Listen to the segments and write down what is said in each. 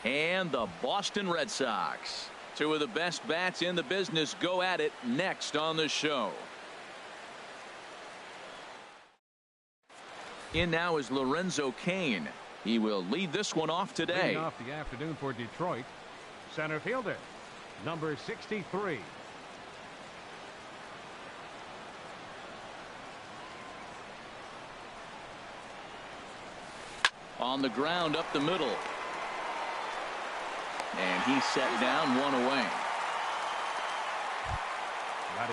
And the Boston Red Sox, two of the best bats in the business, go at it next on the show. In now is Lorenzo Cain. He will lead this one off today. Leading off the afternoon for Detroit, center fielder, number 63. On the ground up the middle. And he set down, one away.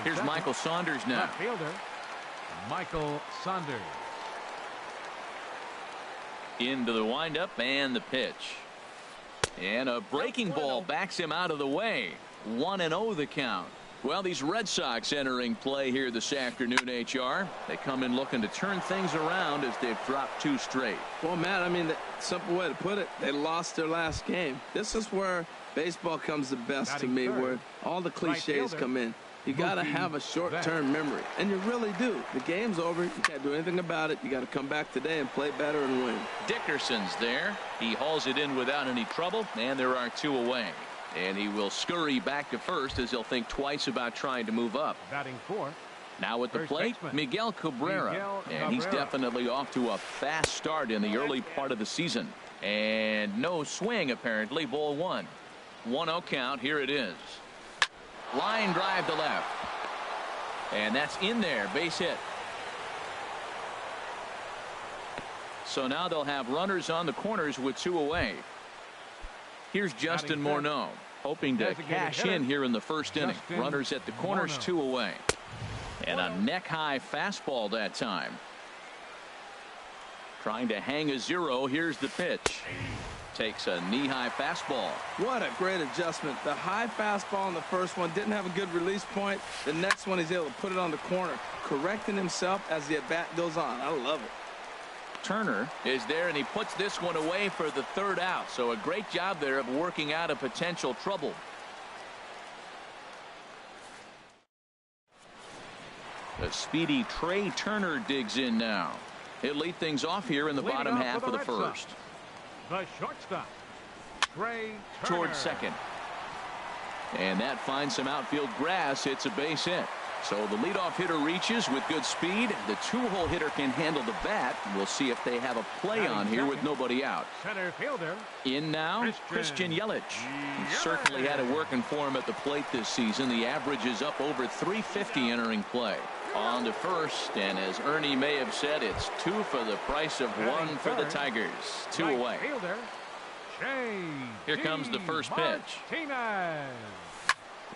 Here's Michael Saunders now. Left fielder, Michael Saunders. Into the windup and the pitch. And a breaking ball backs him out of the way. 1-0 the count. Well, these Red Sox entering play here this afternoon, HR. They come in looking to turn things around as they've dropped 2 straight. Well, Matt, I mean, the simple way to put it, they lost their last game. This is where baseball comes the best to me, where all the cliches come in. You got to have a short-term memory, and you really do. The game's over. You can't do anything about it. You got to come back today and play better and win. Dickerson's there. He hauls it in without any trouble, and there are 2 away. And he will scurry back to first as he'll think twice about trying to move up. Batting 4. Now at the plate, Miguel Cabrera. And he's definitely off to a fast start in the early part of the season. And no swing, apparently. Ball 1. 1-0 count. Here it is. Line drive to left. And that's in there. Base hit. So now they'll have runners on the corners with 2 away. Here's Justin Morneau, hoping to cash in here in the first inning. Runners at the corners, 2 away. And a neck-high fastball that time. Trying to hang a 0. Here's the pitch. Takes a knee-high fastball. What a great adjustment. The high fastball in the first one didn't have a good release point. The next one he's able to put it on the corner, correcting himself as the at-bat goes on. I love it. Turner is there, and he puts this one away for the 3rd out. So a great job there of working out a potential trouble. The speedy Trey Turner digs in now. He'll lead things off here in the bottom half of the first. The shortstop, Trey Turner. Towards second. And that finds some outfield grass. It's a base hit. So the leadoff hitter reaches with good speed. The 2-hole hitter can handle the bat. We'll see if they have a play on here with nobody out. Center fielder. In now, Christian Yelich. He certainly had it working for him at the plate this season. The average is up over 350 entering play. On to first, and as Ernie may have said, it's 2 for the price of 1 for the Tigers. 2 away. Here comes the first pitch.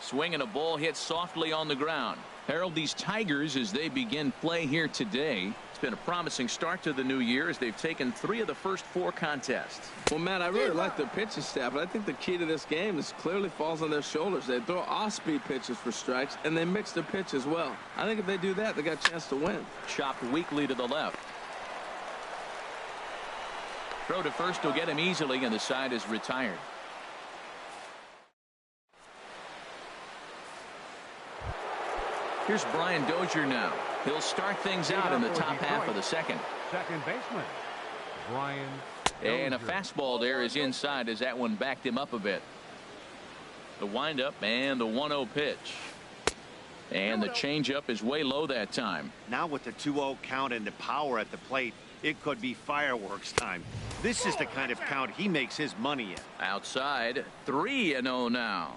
Swing and a ball hit softly on the ground. Harold, these Tigers, as they begin play here today, it's been a promising start to the new year as they've taken 3 of the first 4 contests. Well, Matt, I really like their pitching staff, but I think the key to this game is clearly falls on their shoulders. They throw off-speed pitches for strikes, and they mix their pitch as well. I think if they do that, they got a chance to win. Chopped weakly to the left. Throw to first will get him easily, and the side is retired. Here's Brian Dozier now. He'll start things out in the top half of the second. Second baseman, Brian Dozier. And a fastball there is inside as that one backed him up a bit. The windup and the 1-0 pitch. And the changeup is way low that time. Now with the 2-0 count and the power at the plate, it could be fireworks time. This is the kind of count he makes his money in. Outside, 3-0 now.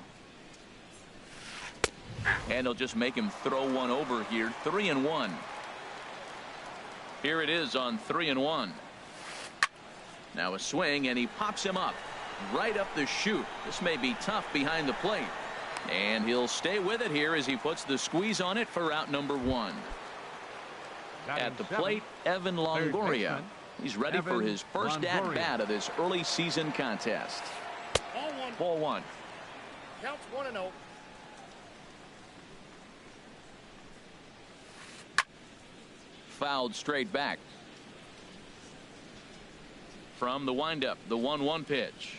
And they'll just make him throw one over here. 3-1. Here it is on 3-1. Now a swing, and he pops him up right up the chute. This may be tough behind the plate, and he'll stay with it here as he puts the squeeze on it for out number 1. At the plate, Evan Longoria. He's ready for his first at bat of this early season contest. Ball 1. Counts 1-0. Fouled straight back. From the windup, the 1-1 pitch.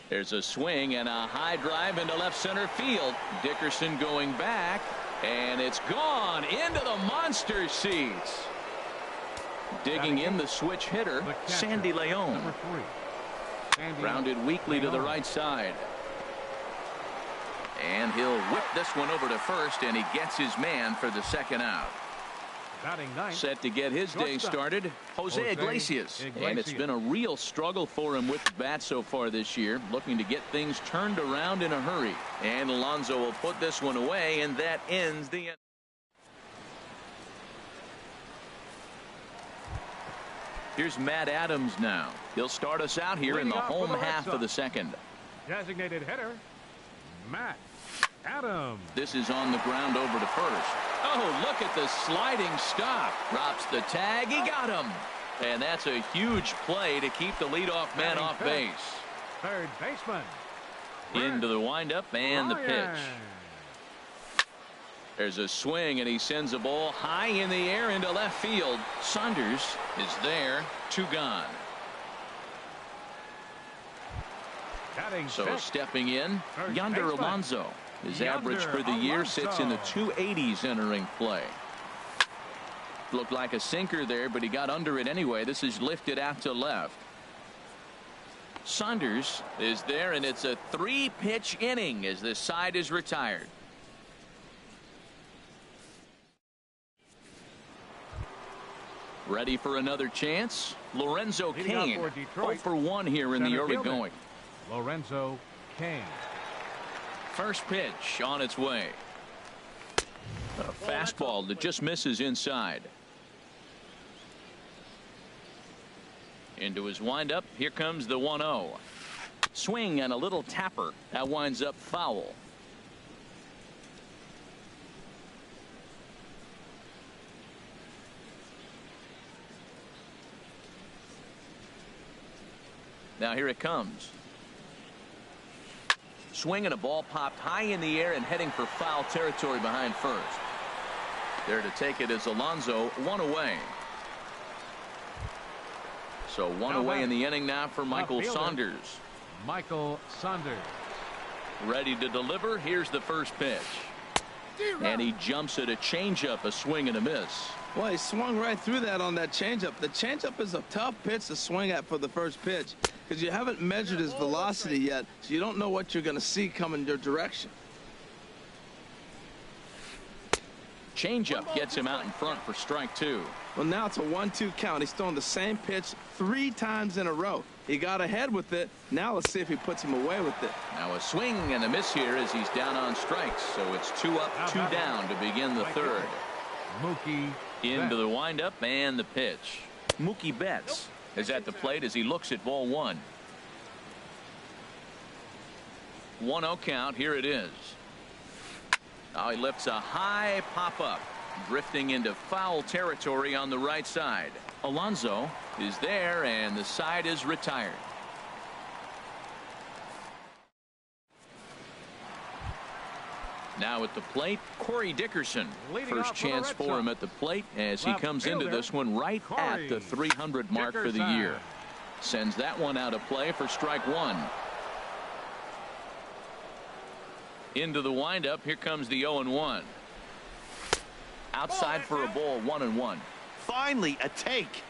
There's a swing and a high drive into left center field. Dickerson going back, and it's gone into the monster seats. Digging in the switch hitter, Sandy Leon. Grounded weakly to the right side. And he'll whip this one over to first, and he gets his man for the second out. Set to get his day started, Jose Iglesias. And it's been a real struggle for him with the bat so far this year, looking to get things turned around in a hurry. And Alonso will put this one away, and that ends the end. Here's Matt Adams now. He'll start us out here in the home half of the second. Designated hitter, Matt Adams. This is on the ground over to first. Oh, look at the sliding stop. Drops the tag. He got him. And that's a huge play to keep the leadoff man off base. Third baseman. Into the windup and the pitch. There's a swing, and he sends a ball high in the air into left field. Saunders is there. 2 gone. So stepping in, Yonder Alonso. His average for the year sits in the 280s entering play. Looked like a sinker there, but he got under it anyway. This is lifted out to left. Saunders is there, and it's a 3-pitch inning as this side is retired. Ready for another chance? Lorenzo Cain. 0 for 1 here in the early going. Lorenzo Cain. First pitch on its way. A fastball that just misses inside. Into his windup. Here comes the 1-0. Swing and a little tapper. That winds up foul. Now here it comes. Swing and a ball popped high in the air and heading for foul territory behind first. There to take it is Alonso. 1 away. So 1 away in the inning now for Michael Saunders. Michael Saunders. Ready to deliver. Here's the first pitch. And he jumps at a changeup, a swing and a miss. Well, he swung right through that on that changeup. The changeup is a tough pitch to swing at for the first pitch because you haven't measured his velocity yet, so you don't know what you're going to see coming your direction. Changeup gets him out in front for strike 2. Well, now it's a 1-2 count. He's thrown the same pitch 3 times in a row. He got ahead with it. Now let's see if he puts him away with it. Now a swing and a miss here as he's down on strikes. So it's 2 up, 2 down to begin the third. Mookie into the windup and the pitch. Mookie Betts is at the plate as he looks at ball 1. 1-0 count. Here it is. Now he lifts a high pop up, drifting into foul territory on the right side. Alonso is there, and the side is retired. Now at the plate, Corey Dickerson. First chance for him at the plate as he comes into this one right at the 300 mark for the year. Sends that one out of play for strike 1. Into the windup. Here comes the 0-1. Outside for a ball, 1-1. Finally a take.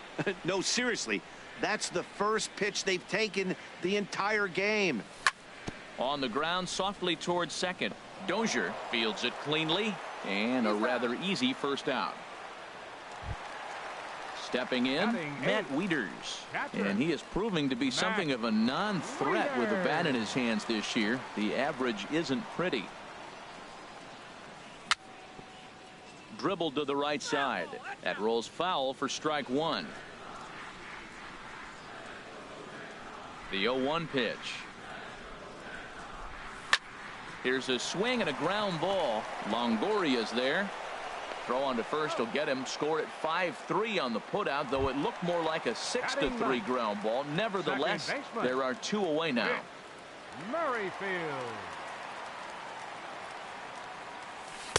No, seriously, that's the first pitch they've taken the entire game. On the ground softly towards second. Dozier fields it cleanly, and a rather easy first out. Stepping in, Matt Wieters, and he is proving to be something of a non-threat with the bat in his hands this year. The average isn't pretty. Dribbled to the right side. That rolls foul for strike 1. The 0-1 pitch. Here's a swing and a ground ball. Longoria's there. Throw on to first will get him. Score at 5-3 on the putout, though it looked more like a 6-3 ground ball. Nevertheless, there are 2 away now. Merrifield.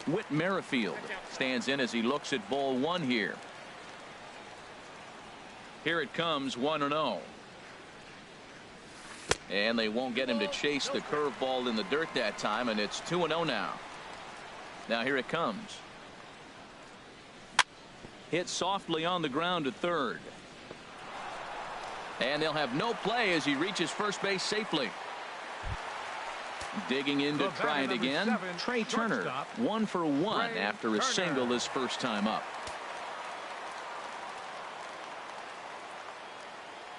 Whit Merrifield stands in as he looks at ball 1 here. Here it comes, 1-0. And they won't get him to chase the curveball in the dirt that time, and it's 2-0 now. Now here it comes. Hit softly on the ground to third. And they'll have no play as he reaches first base safely. Digging in to try it again. Trey Turner, 1 for 1 after a single his first time up.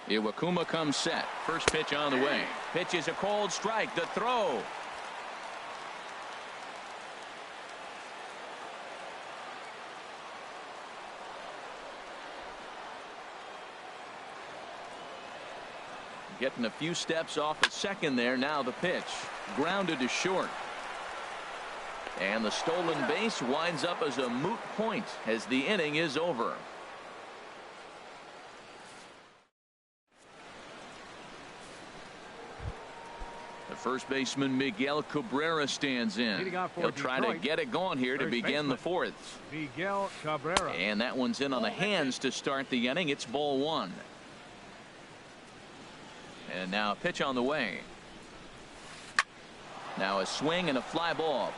Iwakuma comes set. First pitch on the way. Pitch is a cold strike. The throw. Getting a few steps off at second there. Now the pitch. Grounded to short. And the stolen base winds up as a moot point as the inning is over. The first baseman Miguel Cabrera stands in. He'll try to get it going here to begin the fourth. Miguel Cabrera. And that one's in on the hands to start the inning. It's ball 1. And now a pitch on the way. Now a swing and a fly ball.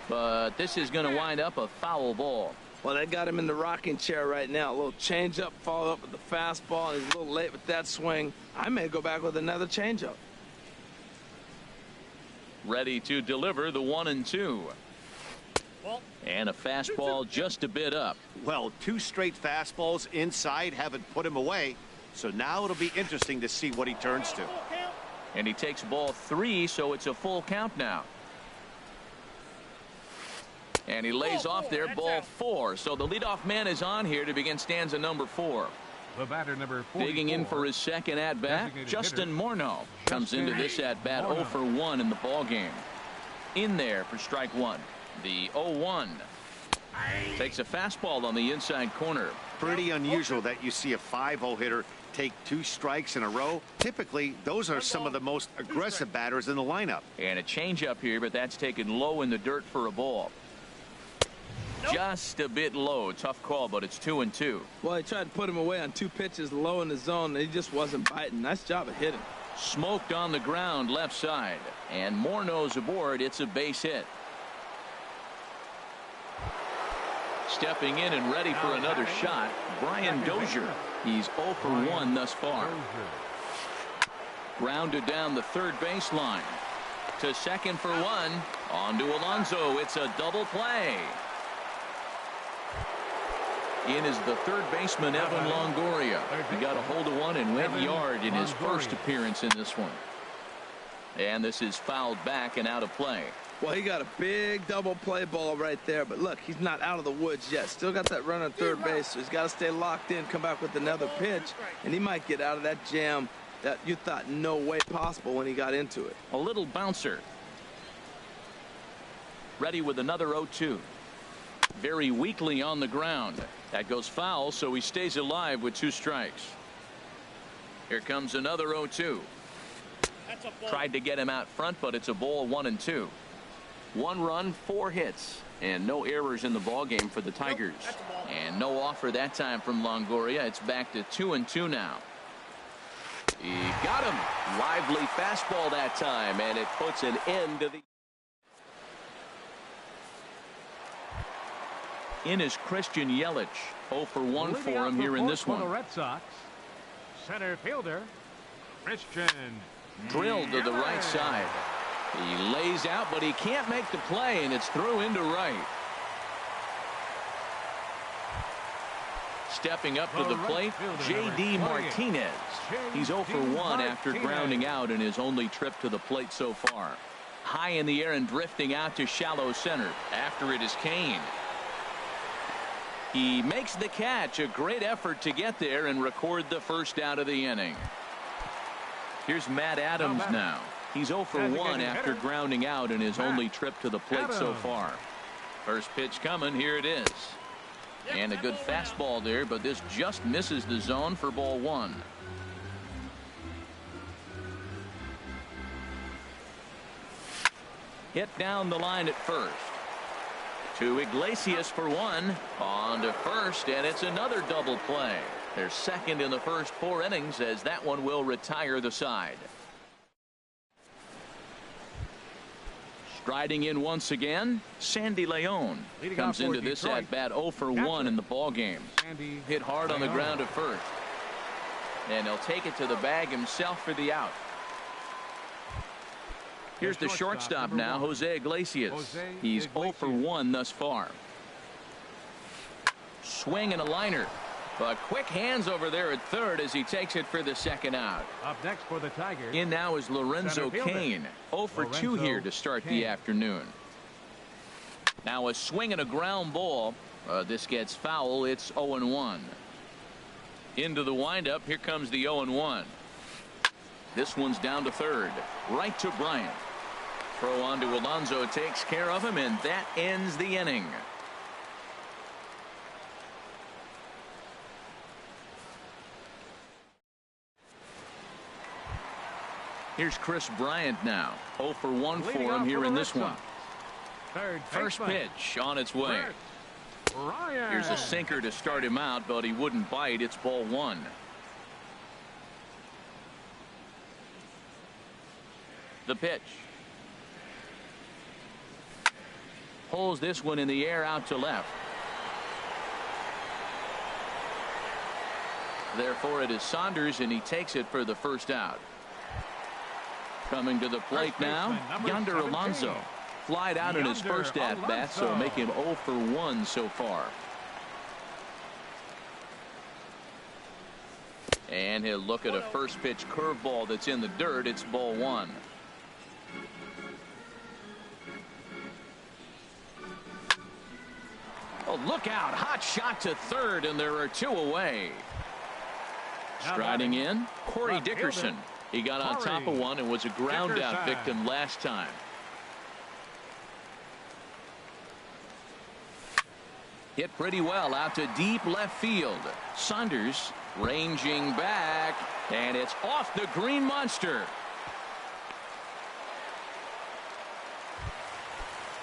But this is going to wind up a foul ball. Well, they got him in the rocking chair right now. A little changeup, followed up with the fastball, and he's a little late with that swing. I may go back with another changeup. Ready to deliver the 1-2. And a fastball just a bit up. Well, 2 straight fastballs inside haven't put him away. So now it'll be interesting to see what he turns to. And he takes ball 3, so it's a full count now. And he lays off there, ball 4. So the leadoff man is on here to begin stanza number 4. The batter number 44. Digging in for his second at bat, Justin Morneau comes into this at bat 0 for 1 in the ball game. In there for strike 1. The 0-1. Takes a fastball on the inside corner. Pretty unusual that you see a 5-0 hitter take 2 strikes in a row. Typically, those are some of the most aggressive batters in the lineup. And a changeup here, but that's taken low in the dirt for a ball. Just a bit low. Tough call, but it's 2-2. Well, he tried to put him away on 2 pitches low in the zone, and he just wasn't biting. Nice job of hitting. Smoked on the ground left side. And Morneau's aboard. It's a base hit. Stepping in and ready for another shot, Brian Dozier. He's 0 for 1 thus far. Grounded down the third baseline. To second for 1. On to Alonso. It's a double play. In is the third baseman, Evan Longoria. He got a hold of one and went yard in his first appearance in this one. And this is fouled back and out of play. Well, he got a big double play ball right there, but look, he's not out of the woods yet. Still got that run on third base, so he's got to stay locked in, come back with another pitch, and he might get out of that jam that you thought no way possible when he got into it. A little bouncer. Ready with another 0-2. Very weakly on the ground. That goes foul, so he stays alive with 2 strikes. Here comes another 0-2. Tried to get him out front, but it's a ball 1-2. 1 run, 4 hits, and no errors in the ball game for the Tigers. And no offer that time from Longoria. It's back to 2-2 now. He got him. Lively fastball that time, and it puts an end to the. In is Christian Yelich. 0 for 1 for him here in this one. The Red Sox. Center fielder Christian. Drilled to the right side. He lays out, but he can't make the play, and it's through into right. Stepping up to the plate, J.D. Martinez. He's 0 for 1 after grounding out in his only trip to the plate so far. High in the air and drifting out to shallow center. After it is Kane. He makes the catch. A great effort to get there and record the first out of the inning. Here's Matt Adams now. He's 0 for 1 after grounding out in his only trip to the plate so far. First pitch coming. Here it is. And a good fastball there, but this just misses the zone for ball 1. Hit down the line at first. To Iglesias for 1. On to first, and it's another double play. They're second in the first 4 innings as that one will retire the side. Striding in once again, Sandy Leon comes into this at bat 0 for 1 in the ball game. Hit hard on the ground at first. And he'll take it to the bag himself for the out. Here's the shortstop now, Jose Iglesias. He's 0 for 1 thus far. Swing and a liner. But quick hands over there at third as he takes it for the second out. Up next for the Tigers. In now is Lorenzo Cain. 0 for 2 here to start the afternoon. Now a swing and a ground ball. This gets foul. It's 0-1. Into the windup. Here comes the 0-1. This one's down to third. Right to Bryant. Throw on to Alonso takes care of him, and that ends the inning. Here's Chris Bryant now. 0 for 1 for him here in this one. First pitch on its way. Here's a sinker to start him out, but he wouldn't bite. It's ball 1. The pitch. Pulls this one in the air out to left. Therefore it is Saunders, and he takes it for the first out. Coming to the plate now, Yonder Alonso. Flied out in his first at-bat, so make him 0 for 1 so far. And he'll look at a first pitch curveball that's in the dirt. It's ball 1. Oh, look out. Hot shot to third, and there are 2 away. Striding in, Corey Dickerson. He got on top of one and was a ground out victim last time. Hit pretty well out to deep left field. Saunders ranging back, and it's off the green monster.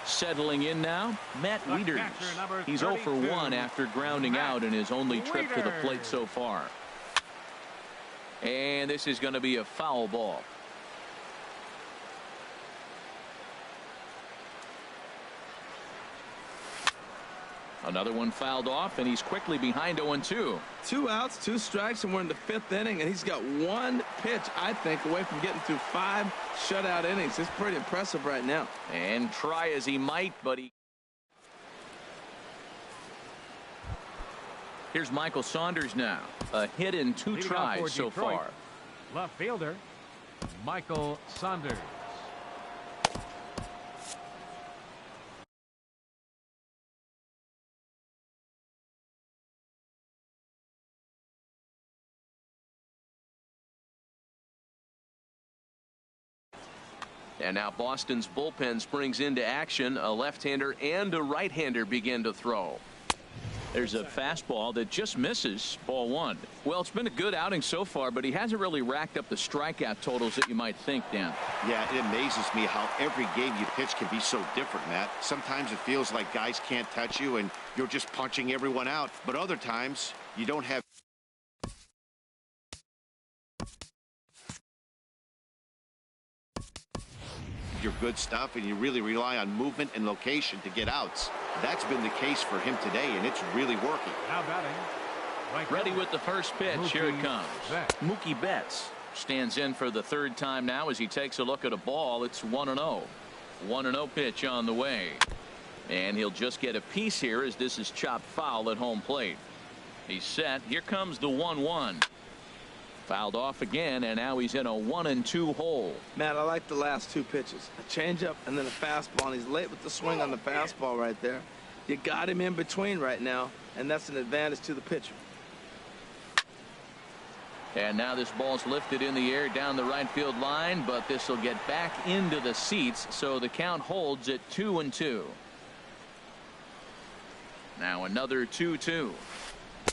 Settling in now, Matt Wieters. He's 0 for 1 after grounding out in his only trip to the plate so far. And this is going to be a foul ball. Another one fouled off, and he's quickly behind 0-2. 2 outs, 2 strikes, and we're in the 5th inning, and he's got 1 pitch, I think, away from getting through 5 shutout innings. It's pretty impressive right now. And try as he might, but he... Here's Michael Saunders now. A hit in 2 tries so far. Left fielder, Michael Saunders. And now Boston's bullpen springs into action. A left-hander and a right-hander begin to throw. There's a fastball that just misses. Ball 1. Well, it's been a good outing so far, but he hasn't really racked up the strikeout totals that you might think, Dan. Yeah, it amazes me how every game you pitch can be so different, Matt. Sometimes it feels like guys can't touch you and you're just punching everyone out. But other times you don't have your good stuff, and you really rely on movement and location to get outs. That's been the case for him today, and it's really working. Now batting. Ready with the first pitch. Here it comes. Mookie Betts stands in for the 3rd time now as he takes a look at a ball. It's 1-0. 1-0 pitch on the way. And he'll just get a piece here as this is chopped foul at home plate. He's set. Here comes the 1-1. Fouled off again, and now he's in a 1-2 hole. Matt, I like the last 2 pitches. A changeup and then a fastball, and he's late with the swing on the fastball right there. You got him in between right now, and that's an advantage to the pitcher. And now this ball's lifted in the air down the right field line, but this will get back into the seats, so the count holds at 2-2. Now another 2-2.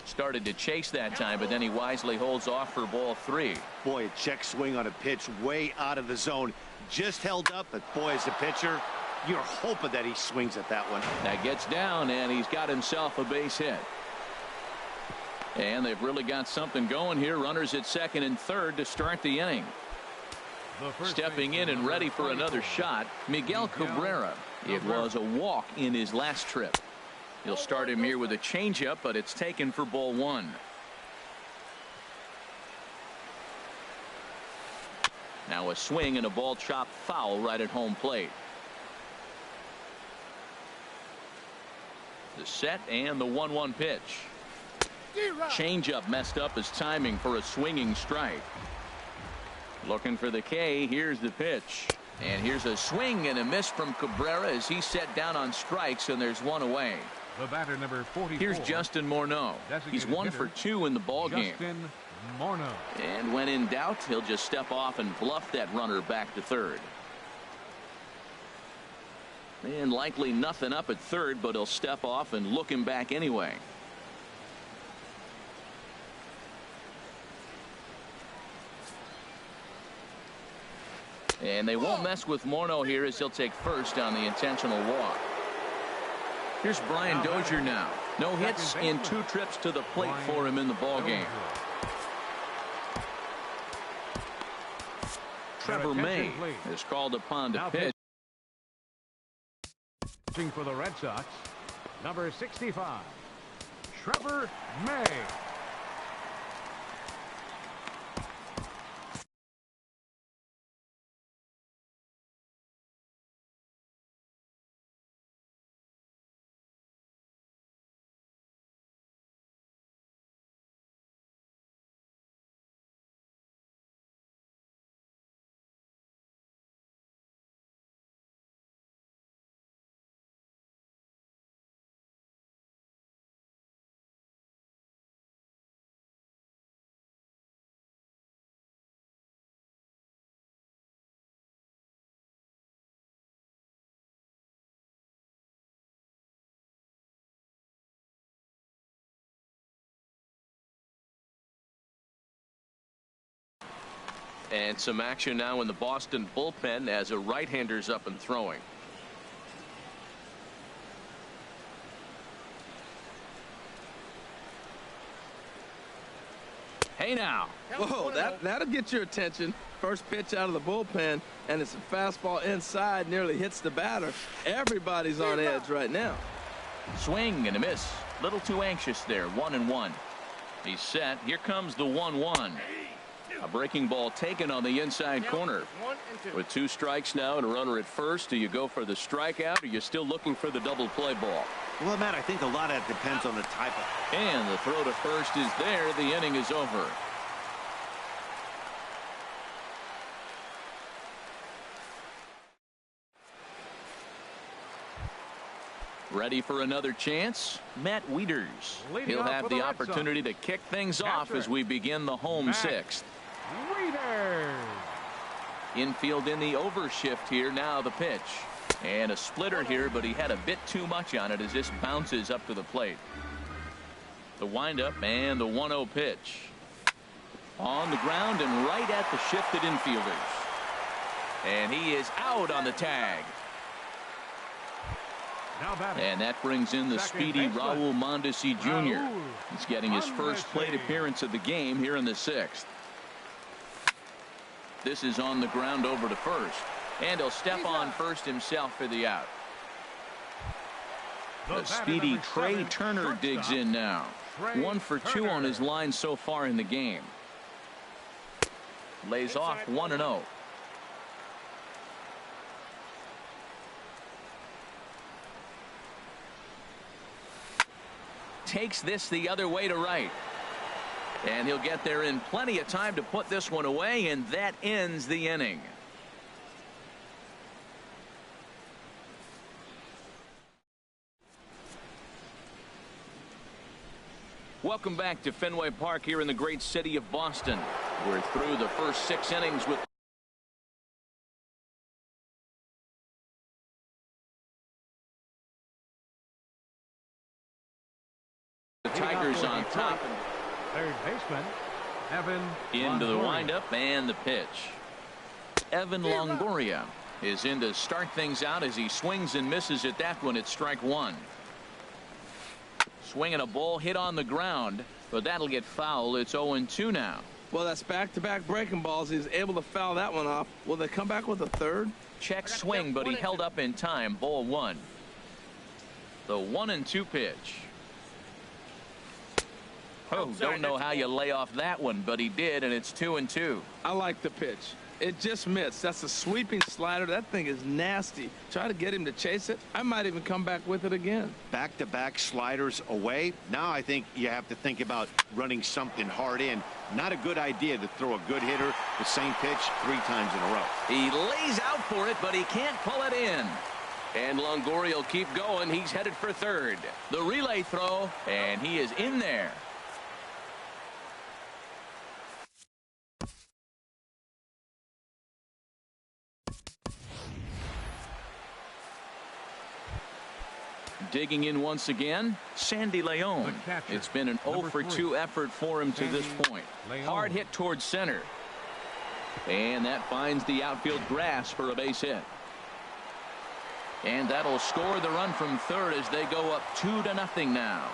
Started to chase that time, but then he wisely holds off for ball 3. Boy, a check swing on a pitch way out of the zone. Just held up, but boy, as a pitcher, you're hoping that he swings at that one. That gets down, and he's got himself a base hit. And they've really got something going here. Runners at 2nd and 3rd to start the inning. Stepping in and ready for another shot, Miguel Cabrera. It was a walk in his last trip. He'll start him here with a changeup, but it's taken for ball 1. Now a swing and a ball chopped foul right at home plate. The set and the 1-1 pitch. Changeup messed up his timing for a swinging strike. Looking for the K. Here's the pitch. And here's a swing and a miss from Cabrera as he set down on strikes, and there's one away. The batter, number 44. Here's Justin Morneau. He's 1 for 2 in the ball game. Justin Morneau. And when in doubt, he'll just step off and bluff that runner back to third. And likely nothing up at third, but he'll step off and look him back anyway. And they won't mess with Morneau here as he'll take first on the intentional walk. Here's Brian Dozier now. No hits in 2 trips to the plate for him in the ball game. Trevor May is called upon to pitch. Pitching for the Red Sox, number 65, Trevor May. And some action now in the Boston bullpen as a right-hander's up and throwing. Hey now. Whoa, that'll get your attention. First pitch out of the bullpen, and it's a fastball inside, nearly hits the batter. Everybody's on edge right now. Swing and a miss. Little too anxious there. 1-1. He's set. Here comes the 1-1. A breaking ball taken on the inside corner. With 2 strikes now and a runner at first, do you go for the strikeout, or are you still looking for the double play ball? Well, Matt, I think a lot of it depends on the type of. And the throw to first is there. The inning is over. Ready for another chance? Matt Wieters. He'll have the opportunity to kick things off as we begin the home 6th. Wieters. Infield in the overshift here. Now the pitch. And a splitter here, but he had a bit too much on it as this bounces up to the plate. The windup and the 1-0 pitch. On the ground and right at the shifted infielders. And he is out on the tag. And that brings in the speedy Raul Mondesi Jr. He's getting his first plate appearance of the game here in the 6th. This is on the ground over to first. And he'll step on first himself for the out. The speedy Trey Turner digs in now. 1 for 2 on his line so far in the game. Lays off 1-0. Takes this the other way to right. And he'll get there in plenty of time to put this one away, and that ends the inning. Welcome back to Fenway Park here in the great city of Boston. We're through the first 6 innings with the Tigers on top. Third baseman, Evan Into the Longoria. windup and the pitch. Evan Longoria is in to start things out as he swings and misses at that one at strike 1. Swinging a ball hit on the ground, but that'll get foul. It's 0-2 now. Well, that's back-to-back breaking balls. He's able to foul that one off. Will they come back with a third? Check swing, but he held up in time. Ball 1. The 1-2 pitch. Oh, don't know how you lay off that one, but he did, and it's 2-2. I like the pitch. It just missed. That's a sweeping slider. That thing is nasty. Try to get him to chase it. I might even come back with it again. Back-to-back sliders away. Now I think you have to think about running something hard in. Not a good idea to throw a good hitter the same pitch 3 times in a row. He lays out for it, but he can't pull it in. And Longoria will keep going. He's headed for third. The relay throw, and he is in there. Digging in once again, Sandy Leon. It's been an 0 for 2 effort for him to this point. Hard hit towards center. And that finds the outfield grass for a base hit. And that'll score the run from third as they go up 2-0 now.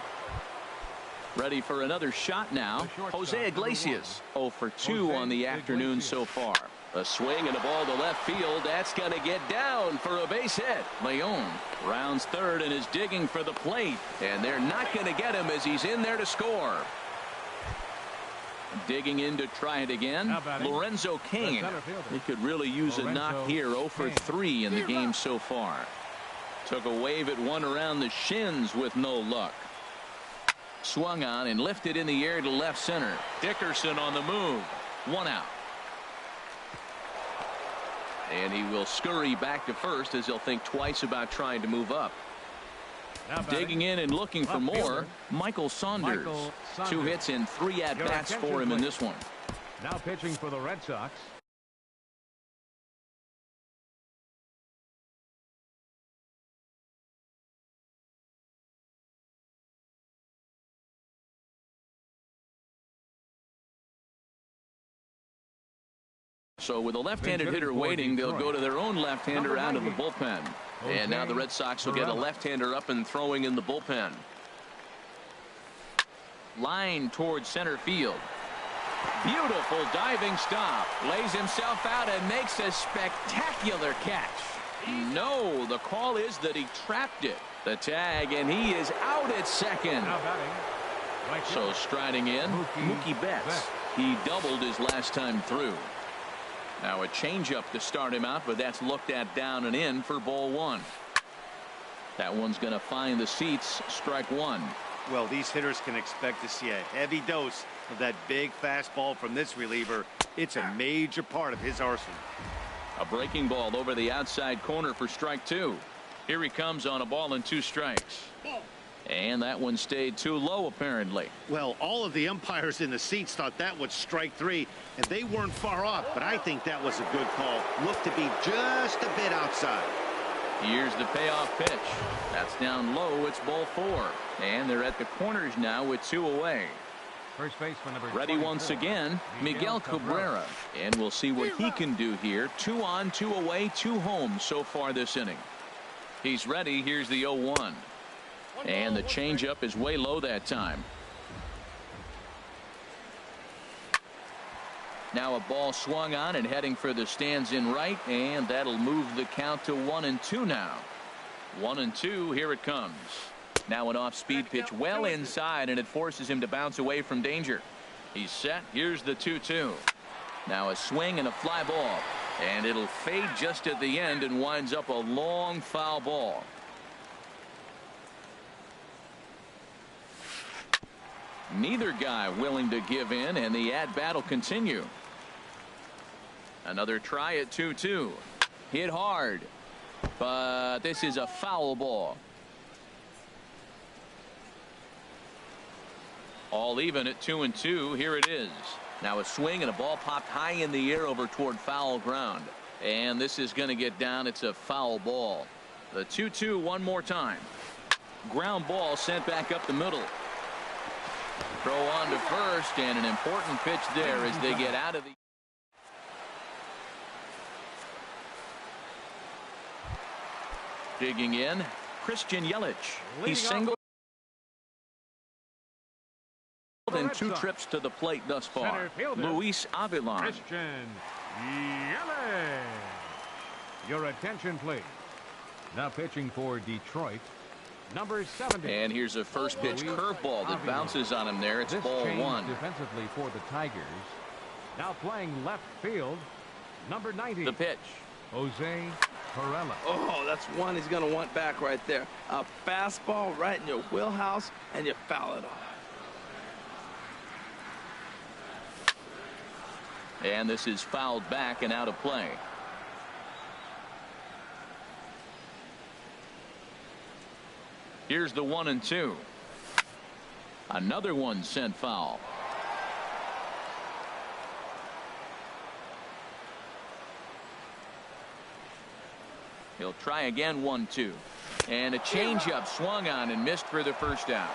Ready for another shot now. Jose Iglesias 0 for 2 on the afternoon so far. A swing and a ball to left field. That's going to get down for a base hit. Leon rounds third and is digging for the plate. And they're not going to get him as he's in there to score. Digging in to try it again. Lorenzo Cain. He could really use a knock here. 0 for 3 in the game so far. Took a wave at one around the shins with no luck. Swung on and lifted in the air to left center. Dickerson on the move. 1 out. And he will scurry back to first as he'll think twice about trying to move up. Digging in and looking for more, Michael Saunders. 2 hits and 3 at-bats for him in this one. Now pitching for the Red Sox. So with a left-handed hitter waiting, they'll go to their own left-hander out of the bullpen. And now the Red Sox will get a left-hander up and throwing in the bullpen. Line towards center field. Beautiful diving stop. Lays himself out and makes a spectacular catch. No, the call is that he trapped it. The tag, and he is out at second. So striding in, Mookie Betts. He doubled his last time through. Now a changeup to start him out, but that's looked at down and in for ball 1. That one's going to find the seats. Strike 1. Well, these hitters can expect to see a heavy dose of that big fastball from this reliever. It's a major part of his arsenal. A breaking ball over the outside corner for strike 2. Here he comes on a ball and 2 strikes. And that one stayed too low, apparently. Well, all of the umpires in the seats thought that was strike 3, and they weren't far off, but I think that was a good call. Looked to be just a bit outside. Here's the payoff pitch. That's down low. It's ball 4. And they're at the corners now with 2 away. First baseman number ready once again, Miguel Cabrera. And we'll see what he can do here. 2 on, 2 away, 2 home so far this inning. He's ready. Here's the 0-1. And the changeup is way low that time. Now a ball swung on and heading for the stands in right, and that'll move the count to 1-2 now. 1-2. Here it comes. Now an off-speed pitch well inside, and it forces him to bounce away from danger. He's set. Here's the 2-2. Now a swing and a fly ball, and it'll fade just at the end and winds up a long foul ball. Neither guy willing to give in, and the at-bat will continue. Another try at 2-2. Hit hard, but this is a foul ball. All even at 2-2. Here it is. Now a swing and a ball popped high in the air over toward foul ground. And this is going to get down. It's a foul ball. The 2-2 one more time. Ground ball sent back up the middle. Throw on to first, and an important pitch there as they get out of the. Digging in, Christian Yelich. He's singled in 2 trips to the plate thus far. Luis Avilan. Christian Yelich. Your attention, please. Now pitching for Detroit, number 70. And here's a first pitch curveball that bounces on him there. It's ball 1. Defensively for the Tigers. Now playing left field, Number 90. The pitch. Jose Perella. Oh, that's one he's going to want back right there. A fastball right in your wheelhouse, and you foul it off. And this is fouled back and out of play. Here's the 1-2. Another one sent foul. He'll try again. 1-2. And a changeup swung on and missed for the first out.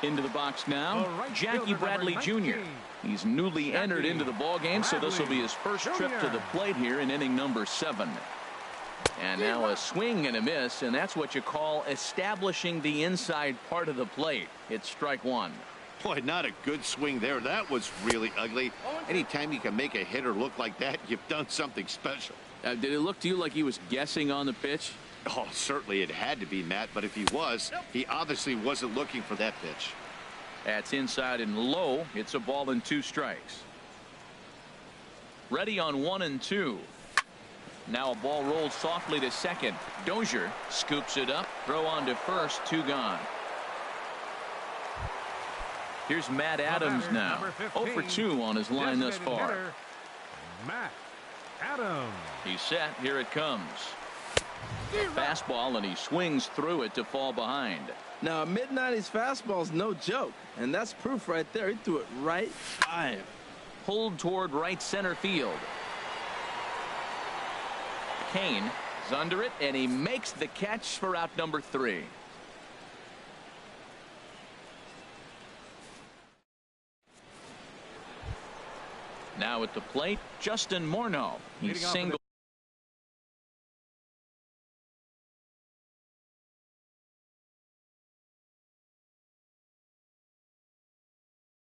Into the box now, Jackie Bradley Jr. He's newly entered into the ballgame, so this will be his first trip to the plate here in inning number 7. And now a swing and a miss, and that's what you call establishing the inside part of the plate. It's strike one. Boy, not a good swing there. That was really ugly. Anytime you can make a hitter look like that, you've done something special. Did it look to you like he was guessing on the pitch? Oh, certainly it had to be, Matt, but if he was, he obviously wasn't looking for that pitch. That's inside and low. It's a ball and 2 strikes. Ready on 1-2. Now a ball rolls softly to second. Dozier scoops it up. Throw on to first. 2 gone. Here's Matt Adams now. 0 for 2 on his line thus far. Matt Adams. He's set. Here it comes. Fastball, and he swings through it to fall behind. Now, a mid-90s fastball is no joke, and that's proof right there. He threw it right by him. Pulled toward right center field. Kane is under it, and he makes the catch for out number 3. Now at the plate, Justin Morneau. He's single.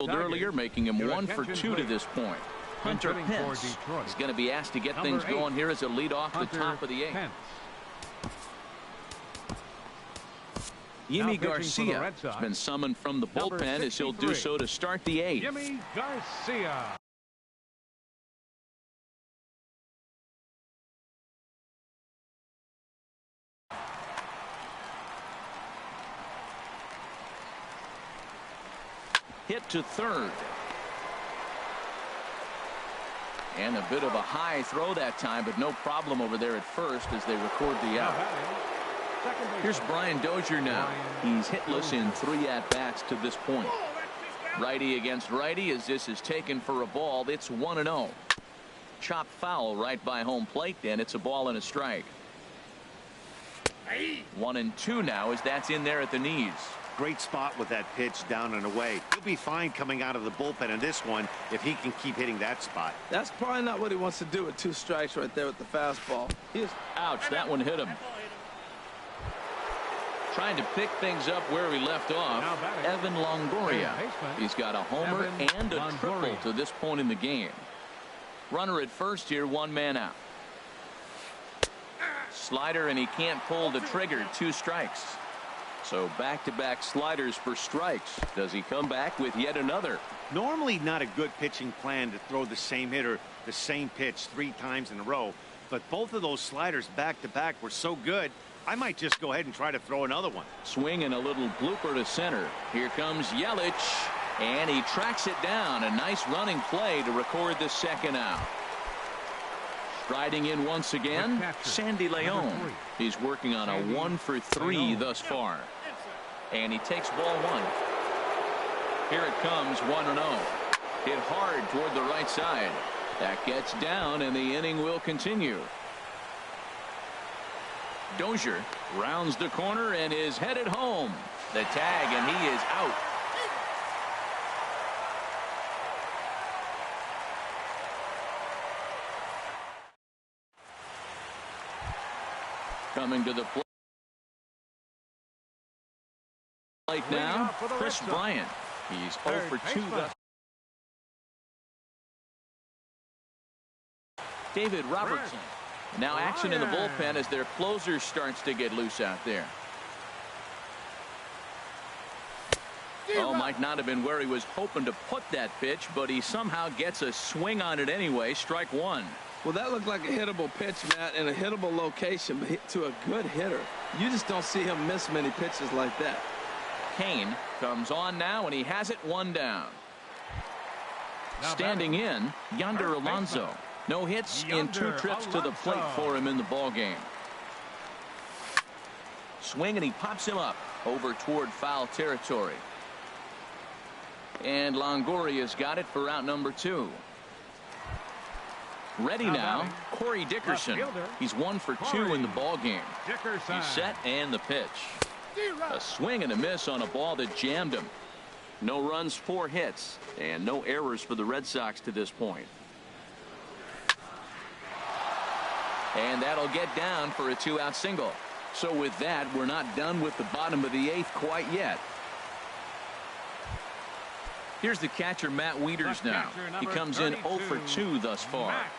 Earlier, making him 1 for 2 to this point. Hunter Pence is going to be asked to get things going here as a lead off the top of the 8th. Yimi Garcia has been summoned from the bullpen as he'll do so to start the 8th. Yimi Garcia. Hit to third. And a bit of a high throw that time, but no problem over there at first as they record the out. Here's Brian Dozier now. He's hitless in 3 at-bats to this point. Righty against righty as this is taken for a ball. It's 1-0. Chop foul right by home plate, and it's a ball and a strike. 1-2 now as that's in there at the knees. Great spot with that pitch down and away. He'll be fine coming out of the bullpen in this one if he can keep hitting that spot. That's probably not what he wants to do with 2 strikes right there with the fastball. Ouch, that one hit him. Trying to pick things up where he left off. Evan Longoria. He's got a homer and a triple to this point in the game. Runner at first here, 1 man out. Slider, and he can't pull the trigger. 2 strikes. So back-to-back sliders for strikes. Does he come back with yet another? Normally not a good pitching plan to throw the same hitter the same pitch 3 times in a row, but both of those sliders back-to-back were so good, I might just go ahead and try to throw another one. Swing and a little blooper to center. Here comes Yelich, and he tracks it down. A nice running play to record the 2nd out. Striding in once again, Sandy Leon. He's working on a 1 for 3 thus far. And he takes ball 1. Here it comes, 1-0. Hit hard toward the right side. That gets down, and the inning will continue. Dozier rounds the corner and is headed home. The tag, and he is out. Coming to the plate now, Chris Bryant. He's 0 for 2. David Robertson. Now action in the bullpen as their closer starts to get loose out there. Oh, might not have been where he was hoping to put that pitch, but he somehow gets a swing on it anyway. Strike one. Well, that looked like a hittable pitch, Matt, in a hittable location, but hit to a good hitter. You just don't see him miss many pitches like that. Kane comes on now, and he has it one down. Standing in, Yonder Alonso. No hits in 2 trips to the plate for him in the ballgame. Swing, and he pops him up over toward foul territory. And Longoria's got it for out number 2. Ready now, Corey Dickerson. He's 1 for 2 in the ballgame. He's set, and the pitch. A swing and a miss on a ball that jammed him. No runs, 4 hits, and no errors for the Red Sox to this point. And that'll get down for a 2-out single. So with that, we're not done with the bottom of the 8th quite yet. Here's the catcher, Matt Wieters, now. He comes in 0 for 2 thus far. Matt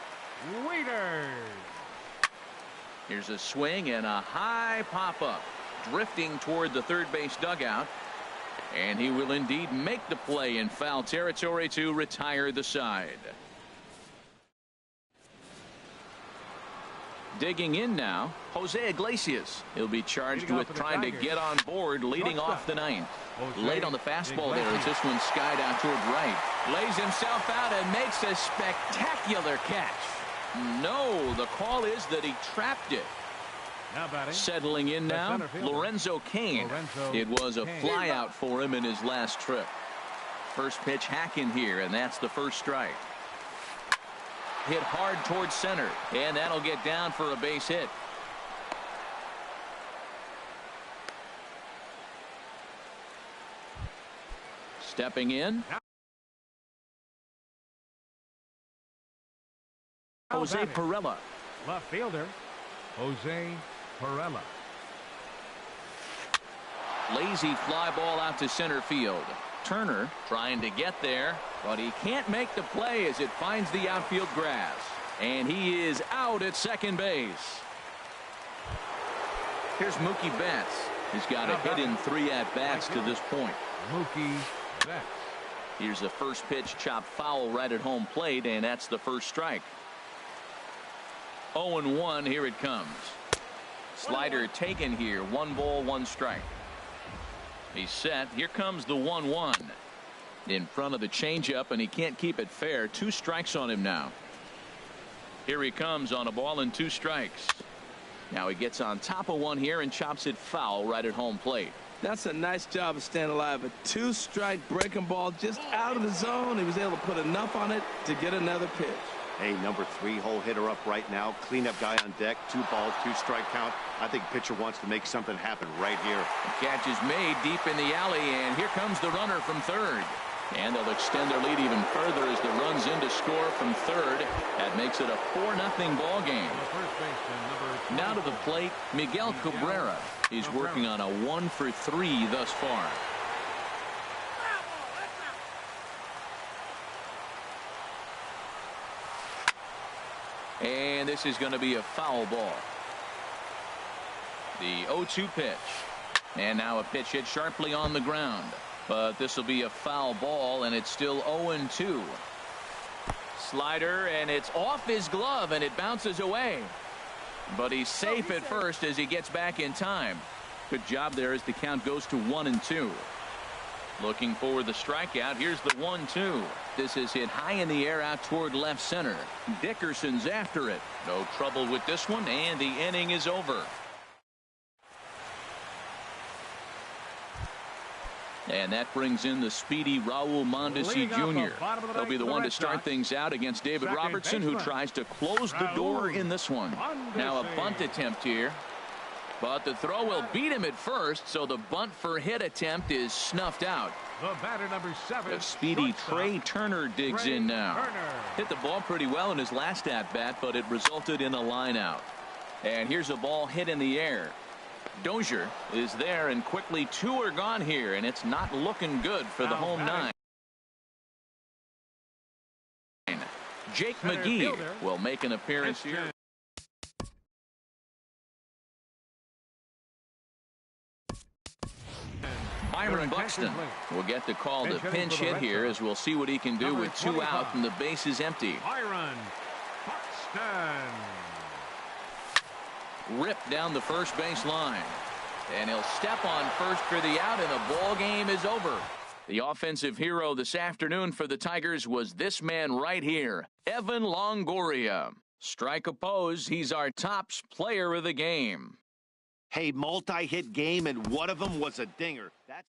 Wieters. Here's a swing and a high pop-up, drifting toward the third base dugout. And he will indeed make the play in foul territory to retire the side. Digging in now, Jose Iglesias. He'll be charged with trying to get on board, leading off the 9th. Late on the fastball there as this one skied out toward right. Lays himself out and makes a spectacular catch. No, the call is that he trapped it. Settling in now, Lorenzo Cain. It was a fly out for him in his last trip. First pitch hacking here, and that's the first strike. Hit hard towards center, and that'll get down for a base hit. Stepping in, Jose Perella. Left fielder, Jose Perella. Lazy fly ball out to center field. Turner trying to get there, but he can't make the play as it finds the outfield grass. And he is out at second base. Here's Mookie Betts. He's got a hit in 3 at-bats to this point. Mookie Betts. Here's a first pitch chopped foul right at home plate, and that's the first strike. 0-1, here it comes. Slider taken here, 1 ball, 1 strike. He's set. Here comes the 1-1 in front of the changeup, and he can't keep it fair. 2 strikes on him now. Here he comes on a ball and 2 strikes. Now he gets on top of one here and chops it foul right at home plate. That's a nice job of staying alive. A 2-strike breaking ball just out of the zone. He was able to put enough on it to get another pitch. Hey, number 3 hole hitter up right now. Cleanup guy on deck. 2 balls, 2 strike count. I think pitcher wants to make something happen right here. The catch is made deep in the alley, and here comes the runner from third. And they'll extend their lead even further as the runs in to score from third. That makes it a 4-0 ball game. Now to the plate, Miguel Cabrera. He's working on a 1 for 3 thus far. And this is going to be a foul ball. The 0-2 pitch. And now a pitch hit sharply on the ground. But this will be a foul ball, and it's still 0-2. Slider, and it's off his glove, and it bounces away. But he's safe at first as he gets back in time. Good job there as the count goes to 1-2. Looking for the strikeout. Here's the 1-2. This is hit high in the air out toward left center. Dickerson's after it. No trouble with this one, and the inning is over. And that brings in the speedy Raul Mondesi Jr. He'll be the one to start things out against David Robertson, who tries to close the door in this one. Now a bunt attempt here. But the throw will beat him at first, so the bunt for hit attempt is snuffed out. The batter, number 7. The speedy Trey Turner digs in now. Hit the ball pretty well in his last at-bat, but it resulted in a line out. And here's a ball hit in the air. Dozier is there, and quickly 2 are gone here, and it's not looking good for the home 9. Jake McGee will make an appearance here. Byron Buxton will get the call to pinch hit here, as we'll see what he can do with 2 out and the bases empty. Byron Buxton. Ripped down the first base line. And he'll step on first for the out, and the ball game is over. The offensive hero this afternoon for the Tigers was this man right here, Evan Longoria. Strike oppose, he's our tops player of the game. Hey, multi-hit game, and one of them was a dinger. That's